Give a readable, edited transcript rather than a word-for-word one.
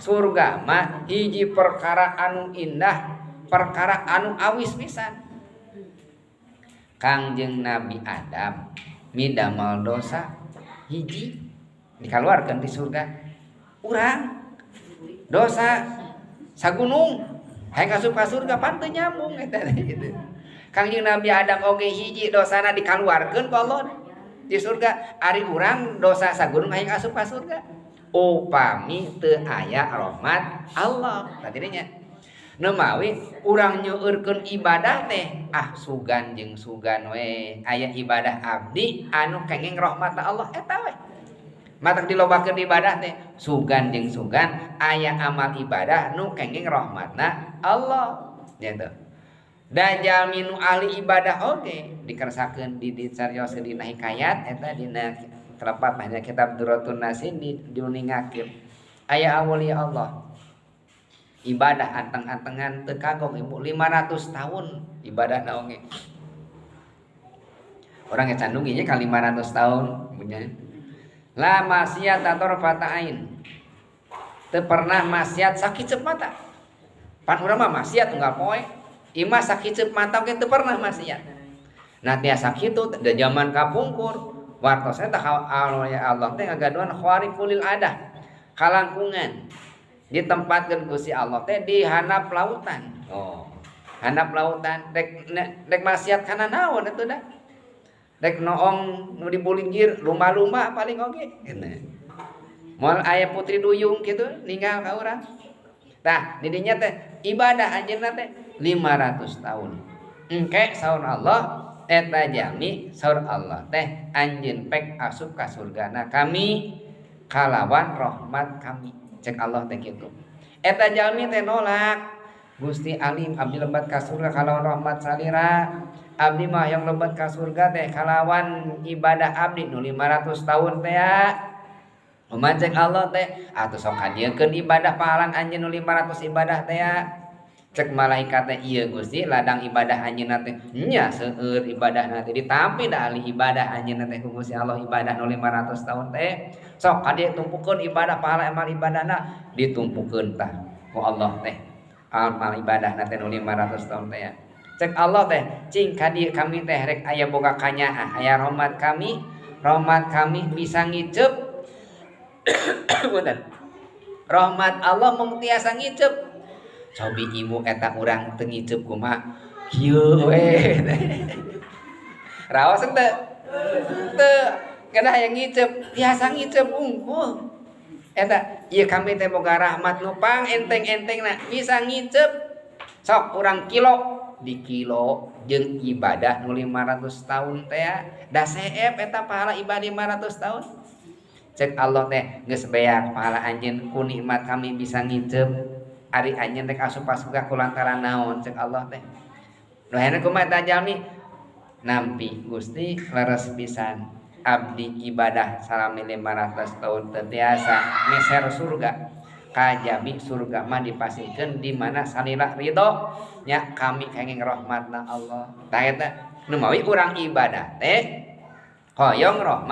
surga mah hiji perkara anu indah, perkara anu awis pisan. Kangjeng Nabi Adam midamel dosa hiji dikeluarkan di surga. Urang dosa sagunung hayang asup ka surga pan teu nyambung eta gitu. Kangjeng Nabi Adam oge hiji dosana dikeluarkeun ku Allah di surga. Ari urang dosa sagunung hayang asup ka surga. Upami teu aya rahmat Allah. Tadi nya nemawi urang nyeueurkeun ibadah teh sugan jeung sugan we aya ibadah abdi anu kenging rahmat Allah eta we. Matak dilobakeun ibadah teh sugan jeung sugan aya amal ibadah nu kenging rahmatna Allah gitu. Dajal minu ahli ibadah oge dikersakeun di cariyos dina hikayat eta dina terlepat hanya kitab Duratun Nasin diuningakeun aya awliya Allah ibadah anteng-antengan teu kagok ibu 500 tahun ibadah oge. Orang yang candunginya ka 500 tahun punya. La maksiat tator fata'ain. Teu pernah maksiat sakit mata. Pan urang mah maksiat enggak poe. Imah sakit mata ge teu pernah maksiat. Nah tiasa kitu da zaman kapungkur wartos eta Allah teh ngagaduhan khariqul adah. Kalangkungan ditempatkeun Gusti Allah teh di handap lautan. Handap lautan dek maksiat kana naon atuh dah. Dek noong nu dibulinggir lumba-lumba paling oge kitu. Moal aya putri duyung kitu ninggal ka urang. Tah di dinya teh ibadah anjeunna teh 500 tahun. Engke saur Allah eta jami saur Allah teh anjeun pek asup ka surgana kami kalawan rahmat kami. Cek Allah teh kitu. Eta jalmi teh nolak. Gusti alim abdi lebat ka surga kalawan rahmat salira. Abdi mah yang lebat ka surga teh kalawan ibadah abdi nu 500 tahun teh ya. Cek Allah teh atuh sok hadiekeun ibadah pahalan anjeun nu 500 ibadah teh ya. Cek malaikat teh ieu Gusti ladang ibadah anjeunna teh nya seueur ibadahna teh ditampi da ahli ibadah anjeunna teh ku Gusti Allah ibadah nu 500 tahun teh sok hadieu tumpukeun ibadah pahala amal ibadahna ditumpukeun tah ku Allah teh amal ibadahna teh nu 500 tahun teh ya. Cek Allah teh cing kadieu kami teh rek aya boga kanyaah aya rahmat kami bisa ngiceup rahmat Allah mung tiasa ngiceup. Cobi ibu eta urang teu ngiceup kumaha kieu we. Raos teu? Teu kada hayang ngiceup, tiasa ngiceup unggul. Eta ieu kami teh boga rahmat nu pang enteng-entengna bisa ngiceup. Sok urang kilo di kilo jeung ibadah nu 500 tahun teh da seep eta pahala ibadah 500 tahun. Cek Allah teh geus beak pahala anjeun ku nikmat kami bisa ngiceup. Ari anjeun teh asup ka surga kulantaran naon cek Allah teh. Nu hayana kumaha eta jalmi nampi Gusti leres pisan abdi ibadah salami 500 tahun teu tiasa meser surga. Kajami surga mah dipasikeun di mana salila ridho nya kami kenging rahmatna Allah. Tah eta nu mawi urang ibadah teh hoyong rahmat